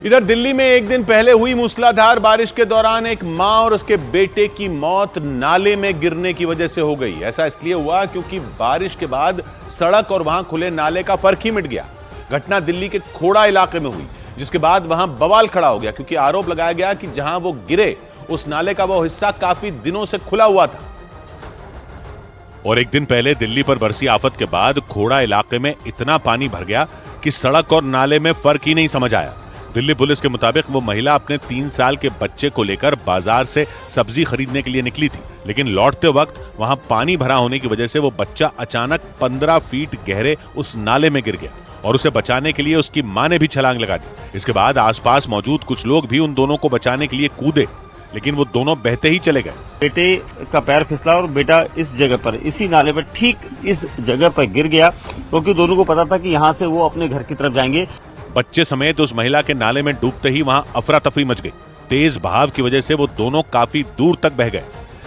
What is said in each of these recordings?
इधर दिल्ली में एक दिन पहले हुई मूसलाधार बारिश के दौरान एक मां और उसके बेटे की मौत नाले में गिरने की वजह से हो गई। ऐसा इसलिए हुआ क्योंकि बारिश के बाद सड़क और वहां खुले नाले का फर्क ही मिट गया। घटना दिल्ली के खोड़ा इलाके में हुई, जिसके बाद वहां बवाल खड़ा हो गया क्योंकि आरोप लगाया गया कि जहां वो गिरे उस नाले का वो हिस्सा काफी दिनों से खुला हुआ था। और एक दिन पहले दिल्ली पर बरसी आफत के बाद खोड़ा इलाके में इतना पानी भर गया कि सड़क और नाले में फर्क ही नहीं समझ आया। दिल्ली पुलिस के मुताबिक वो महिला अपने 3 साल के बच्चे को लेकर बाजार से सब्जी खरीदने के लिए निकली थी, लेकिन लौटते वक्त वहां पानी भरा होने की वजह से वो बच्चा अचानक 15 फीट गहरे उस नाले में गिर गया और उसे बचाने के लिए उसकी मां ने भी छलांग लगा दी। इसके बाद आसपास मौजूद कुछ लोग भी उन दोनों को बचाने के लिए कूदे, लेकिन वो दोनों बहते ही चले गए। बेटे का पैर फिसला और बेटा इस जगह पर, इसी नाले पर, ठीक इस जगह पर गिर गया, क्योंकि दोनों को पता था कि यहाँ से वो अपने घर की तरफ जाएंगे। बच्चे समेत उस महिला के नाले में डूबते ही वहां अफरा तफरी मच गई। तेज बहाव की वजह से वो दोनों काफी दूर तक बह गए,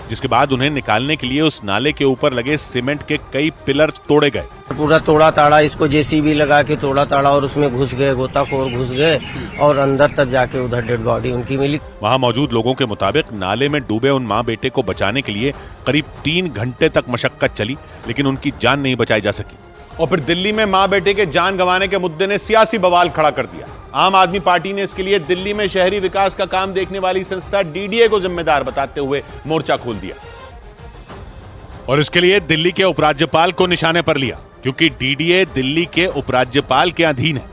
जिसके बाद उन्हें निकालने के लिए उस नाले के ऊपर लगे सीमेंट के कई पिलर तोड़े गए। पूरा तोड़ा ताड़ा, इसको जेसीबी लगा के तोड़ा ताड़ा और उसमें घुस गए, गोताखोर घुस गए और अंदर तक जाके उधर डेड बॉडी उनकी मिली। वहां मौजूद लोगों के मुताबिक नाले में डूबे उन मां बेटे को बचाने के लिए करीब 3 घंटे तक मशक्कत चली, लेकिन उनकी जान नहीं बचाई जा सकी। और फिर दिल्ली में मां बेटे के जान गंवाने के मुद्दे ने सियासी बवाल खड़ा कर दिया। आम आदमी पार्टी ने इसके लिए दिल्ली में शहरी विकास का काम देखने वाली संस्था डीडीए को जिम्मेदार बताते हुए मोर्चा खोल दिया और इसके लिए दिल्ली के उपराज्यपाल को निशाने पर लिया, क्योंकि डीडीए दिल्ली के उपराज्यपाल के अधीन है।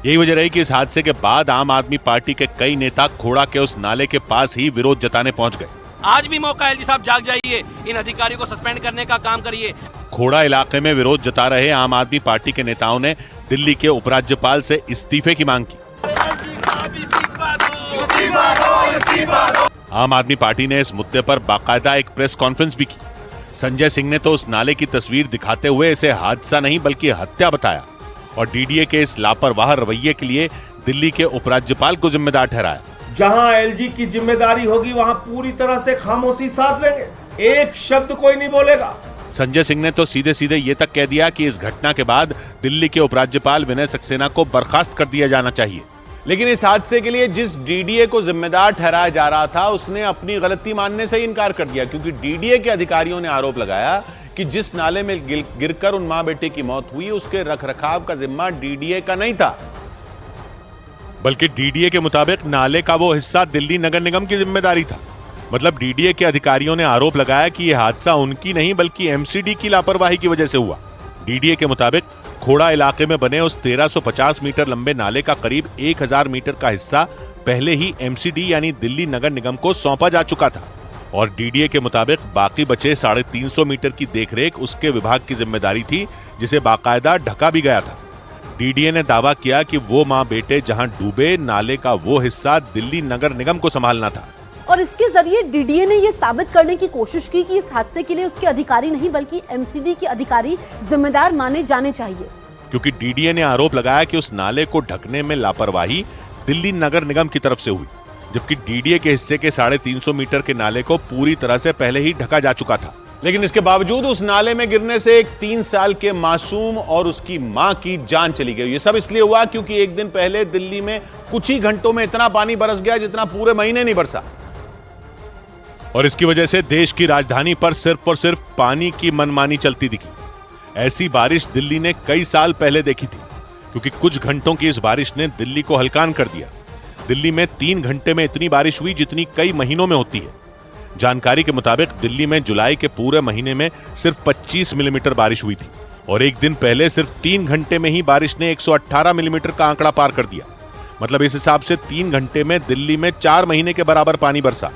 यही वजह रही कि इस हादसे के बाद आम आदमी पार्टी के कई नेता खोड़ा के उस नाले के पास ही विरोध जताने पहुंच गए। आज भी मौका है, एलजी साहब जाग जाइए, इन अधिकारियों को सस्पेंड करने का काम करिए। खोड़ा इलाके में विरोध जता रहे आम आदमी पार्टी के नेताओं ने दिल्ली के उपराज्यपाल से इस्तीफे की मांग की। आम आदमी पार्टी ने इस मुद्दे पर बाकायदा एक प्रेस कॉन्फ्रेंस भी की। संजय सिंह ने तो उस नाले की तस्वीर दिखाते हुए इसे हादसा नहीं बल्कि हत्या बताया और डीडीए के इस लापरवाह रवैये के लिए दिल्ली के उपराज्यपाल को जिम्मेदार ठहराया। जहां एलजी की जिम्मेदारी होगी वहां पूरी तरह से खामोशी साध लेंगे, एक शब्द कोई नहीं बोलेगा। संजय सिंह ने तो सीधे सीधे ये तक कह दिया कि इस घटना के बाद दिल्ली के उपराज्यपाल विनय सक्सेना को बर्खास्त कर दिया जाना चाहिए। लेकिन इस हादसे के लिए जिस डीडीए को जिम्मेदार ठहराया जा रहा था उसने अपनी गलती मानने से इनकार कर दिया, क्योंकि डीडीए के अधिकारियों ने आरोप लगाया कि जिस नाले में गिरकर उन मां बेटे की मौत हुई उसके रखरखाव का जिम्मा डीडीए का नहीं था, बल्कि डीडीए के मुताबिक नाले का वो हिस्सा दिल्ली नगर निगम की जिम्मेदारी था। मतलब डीडीए के अधिकारियों ने आरोप लगाया कि यह हादसा उनकी नहीं बल्कि एमसीडी की लापरवाही की वजह से हुआ। डीडीए के मुताबिक खोड़ा इलाके में बने उस 1350 मीटर लंबे नाले का करीब 1000 मीटर का हिस्सा पहले ही एमसीडी यानी दिल्ली नगर निगम को सौंपा जा चुका था और डीडीए के मुताबिक बाकी बचे 350 मीटर की देखरेख उसके विभाग की जिम्मेदारी थी, जिसे बाकायदा ढका भी गया था। डीडीए ने दावा किया कि वो मां बेटे जहां डूबे, नाले का वो हिस्सा दिल्ली नगर निगम को संभालना था। और इसके जरिए डीडीए ने यह साबित करने की कोशिश की कि इस हादसे के लिए उसके अधिकारी नहीं बल्कि एमसीडी के अधिकारी जिम्मेदार माने जाने चाहिए, क्योंकि डीडीए ने आरोप लगाया कि उस नाले को ढकने में लापरवाही दिल्ली नगर निगम की तरफ से हुई, जबकि डीडीए के हिस्से के 350 मीटर के नाले को पूरी तरह से पहले ही ढका जा चुका था। लेकिन इसके बावजूद उस नाले में गिरने से एक 3 साल के मासूम और उसकी मां की जान चली गई। ये सब इसलिए हुआ क्योंकि एक दिन पहले दिल्ली में कुछ ही घंटों में इतना पानी बरस गया जितना पूरे महीने नहीं बरसा और इसकी वजह से देश की राजधानी पर सिर्फ और सिर्फ पानी की मनमानी चलती दिखी। ऐसी बारिश दिल्ली ने कई साल पहले देखी थी, क्योंकि कुछ घंटों की इस बारिश ने दिल्ली को हलकान कर दिया। दिल्ली में 3 घंटे में इतनी बारिश हुई जितनी कई महीनों में होती है। जानकारी के मुताबिक दिल्ली में जुलाई के पूरे महीने में सिर्फ 25 मिलीमीटर बारिश हुई थी और एक दिन पहले सिर्फ 3 घंटे में ही बारिश ने 118 मिलीमीटर का आंकड़ा पार कर दिया। मतलब इस हिसाब से 3 घंटे में दिल्ली में 4 महीने के बराबर पानी बरसा।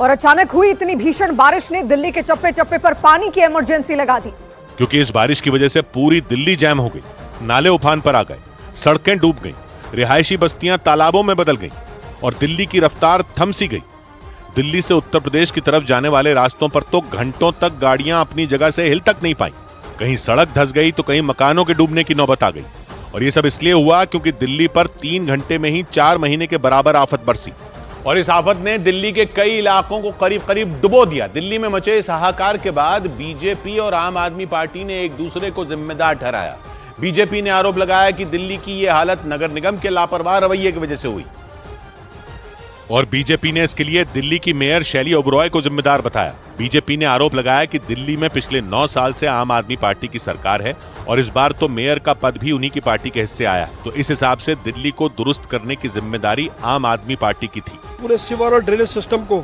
और अचानक हुई इतनी भीषण बारिश ने दिल्ली के चप्पे चप्पे पर पानी की इमरजेंसी लगा दी, क्योंकि इस बारिश की वजह से पूरी दिल्ली जैम हो गई। नाले उफान पर आ गए, सड़कें डूब गईं, रिहायशी बस्तियां तालाबों में बदल गईं और दिल्ली की रफ्तार थम सी गई। दिल्ली से उत्तर प्रदेश की तरफ जाने वाले रास्तों पर तो घंटों तक गाड़ियां अपनी जगह से हिल तक नहीं पाई। कहीं सड़क धंस गई तो कहीं मकानों के डूबने की नौबत आ गई और ये सब इसलिए हुआ क्योंकि दिल्ली पर 3 घंटे में ही 4 महीने के बराबर आफत बरसी और इस आफत ने दिल्ली के कई इलाकों को करीब करीब डुबो दिया। दिल्ली में मचे इस हाहाकार के बाद बीजेपी और आम आदमी पार्टी ने एक दूसरे को जिम्मेदार ठहराया। बीजेपी ने आरोप लगाया कि दिल्ली की यह हालत नगर निगम के लापरवाह रवैये की वजह से हुई। और बीजेपी ने इसके लिए दिल्ली की मेयर शैली ओबरॉय को जिम्मेदार बताया। बीजेपी ने आरोप लगाया कि दिल्ली में पिछले 9 साल से आम आदमी पार्टी की सरकार है और इस बार तो मेयर का पद भी उन्हीं की पार्टी के हिस्से आया, तो इस हिसाब से दिल्ली को दुरुस्त करने की जिम्मेदारी आम आदमी पार्टी की थी। पूरे सीवर और ड्रेनेज सिस्टम को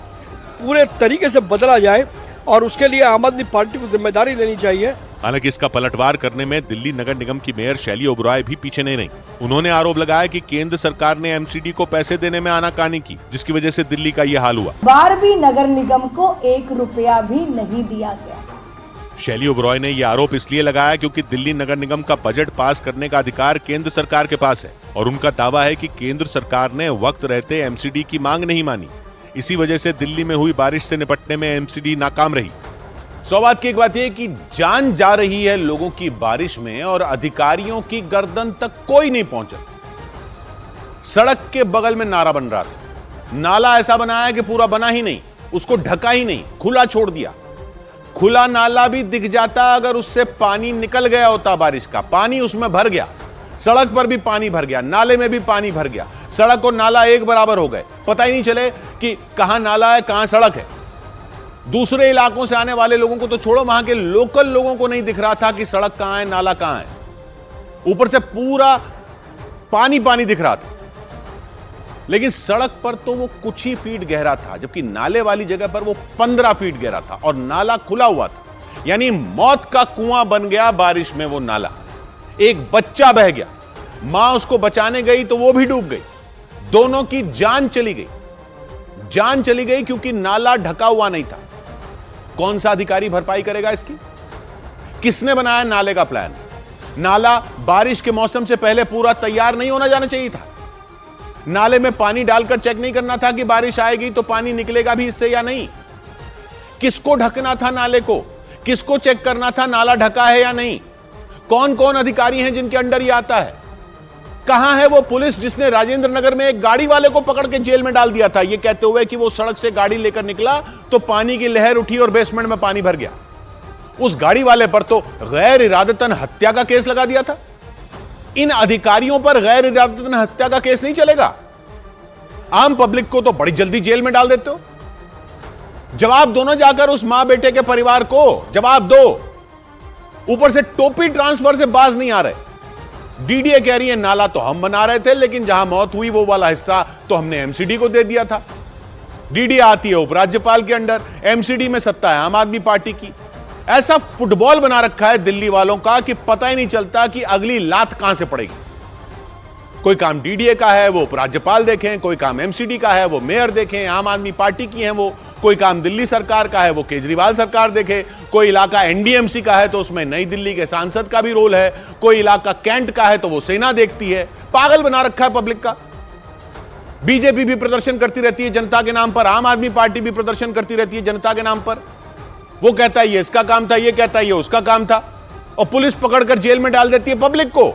पूरे तरीके से बदला जाए और उसके लिए आम आदमी पार्टी को जिम्मेदारी लेनी चाहिए। हालांकि इसका पलटवार करने में दिल्ली नगर निगम की मेयर शैली ओबरॉय भी पीछे नहीं रही। उन्होंने आरोप लगाया कि केंद्र सरकार ने एमसीडी को पैसे देने में आनाकानी की, जिसकी वजह से दिल्ली का यह हाल हुआ। बार भी नगर निगम को 1 रुपया भी नहीं दिया गया। शैली ओबरॉय ने यह आरोप इसलिए लगाया क्योंकि दिल्ली नगर निगम का बजट पास करने का अधिकार केंद्र सरकार के पास है और उनका दावा है कि केंद्र सरकार ने वक्त रहते एमसीडी की मांग नहीं मानी। इसी वजह से दिल्ली में हुई बारिश से निपटने में एमसीडी नाकाम रही। सौभाग्य की एक बात यह कि जान जा रही है लोगों की बारिश में और अधिकारियों की गर्दन तक कोई नहीं पहुंचा। सड़क के बगल में नाला बन रहा था, नाला ऐसा बनाया कि पूरा बना ही नहीं, उसको ढका ही नहीं, खुला छोड़ दिया। खुला नाला भी दिख जाता अगर उससे पानी निकल गया होता, बारिश का पानी उसमें भर गया, सड़क पर भी पानी भर गया, नाले में भी पानी भर गया, सड़क और नाला एक बराबर हो गए, पता ही नहीं चले कि कहां नाला है कहां सड़क है। दूसरे इलाकों से आने वाले लोगों को तो छोड़ो, वहां के लोकल लोगों को नहीं दिख रहा था कि सड़क कहां है नाला कहां है। ऊपर से पूरा पानी पानी दिख रहा था, लेकिन सड़क पर तो वो कुछ ही फीट गहरा था, जबकि नाले वाली जगह पर वो 15 फीट गहरा था और नाला खुला हुआ था। यानी मौत का कुआं बन गया बारिश में वो नाला। एक बच्चा बह गया, मां उसको बचाने गई तो वो भी डूब गई, दोनों की जान चली गई। जान चली गई क्योंकि नाला ढका हुआ नहीं था। कौन सा अधिकारी भरपाई करेगा इसकी? किसने बनाया नाले का प्लान? नाला बारिश के मौसम से पहले पूरा तैयार नहीं होना जाना चाहिए था। नाले में पानी डालकर चेक नहीं करना था कि बारिश आएगी तो पानी निकलेगा भी इससे या नहीं। किसको ढकना था नाले को? किसको चेक करना था नाला ढका है या नहीं? कौन कौन अधिकारी हैं जिनके अंडर ये आता है? कहां है वो पुलिस जिसने राजेंद्र नगर में एक गाड़ी वाले को पकड़ के जेल में डाल दिया था, ये कहते हुए कि वो सड़क से गाड़ी लेकर निकला तो पानी की लहर उठी और बेसमेंट में पानी भर गया। उस गाड़ी वाले पर तो गैर इरादतन हत्या का केस लगा दिया था। इन अधिकारियों पर गैर इरादतन हत्या का केस नहीं चलेगा। आम पब्लिक को तो बड़ी जल्दी जेल में डाल देते हो। जवाब दो ना जाकर उस मां बेटे के परिवार को, जवाब दो। ऊपर से टोपी ट्रांसफर से बाज नहीं आ रहे। डीडीए कह रही है नाला तो हम बना रहे थे, लेकिन जहां मौत हुई वो वाला हिस्सा तो हमने एमसीडी को दे दिया था। डीडीए आती है उपराज्यपाल के अंडर, एमसीडी में सत्ता है आम आदमी पार्टी की। ऐसा फुटबॉल बना रखा है दिल्ली वालों का कि पता ही नहीं चलता कि अगली लात कहां से पड़ेगी। कोई काम डीडीए का है वो उपराज्यपाल देखें, कोई काम एमसीडी का है वो मेयर देखें, आम आदमी पार्टी की है वो, कोई काम दिल्ली सरकार का है वो केजरीवाल सरकार देखे, कोई इलाका एनडीएमसी का है तो उसमें नई दिल्ली के सांसद का भी रोल है, कोई इलाका कैंट का है तो वो सेना देखती है। पागल बना रखा है पब्लिक का। बीजेपी भी प्रदर्शन करती रहती है जनता के नाम पर, आम आदमी पार्टी भी प्रदर्शन करती रहती है जनता के नाम पर। वो कहता है ये इसका काम था, ये कहता है ये उसका काम था, और पुलिस पकड़कर जेल में डाल देती है पब्लिक को।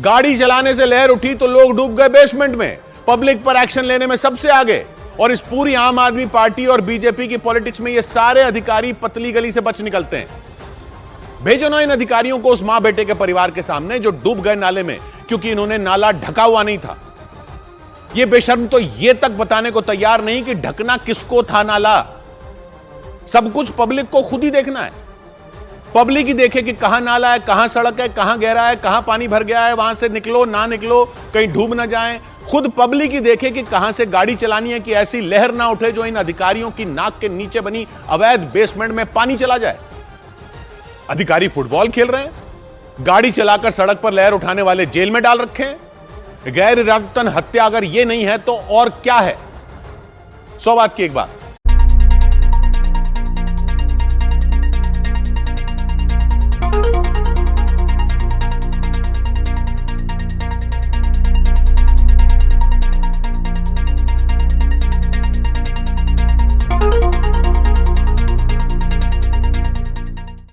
गाड़ी चलाने से लहर उठी तो लोग डूब गए बेसमेंट में, पब्लिक पर एक्शन लेने में सबसे आगे। और इस पूरी आम आदमी पार्टी और बीजेपी की पॉलिटिक्स में ये सारे अधिकारी पतली गली से बच निकलते हैं। भेजो ना इन अधिकारियों को उस मां बेटे के परिवार के सामने जो डूब गए नाले में क्योंकि इन्होंने नाला ढका हुआ नहीं था। ये बेशर्म तो ये तक बताने को तैयार नहीं कि ढकना किसको था नाला। सब कुछ पब्लिक को खुद ही देखना है। पब्लिक ही देखे कि कहां नाला है, कहां सड़क है, कहां गहरा है, कहां पानी भर गया है, वहां से निकलो ना निकलो, कहीं डूब ना जाए। खुद पब्लिक ही देखे कि कहां से गाड़ी चलानी है कि ऐसी लहर ना उठे जो इन अधिकारियों की नाक के नीचे बनी अवैध बेसमेंट में पानी चला जाए। अधिकारी फुटबॉल खेल रहे हैं, गाड़ी चलाकर सड़क पर लहर उठाने वाले जेल में डाल रखे हैं। गैर इरादतन हत्या अगर ये नहीं है तो और क्या है? 100 बात की एक बात,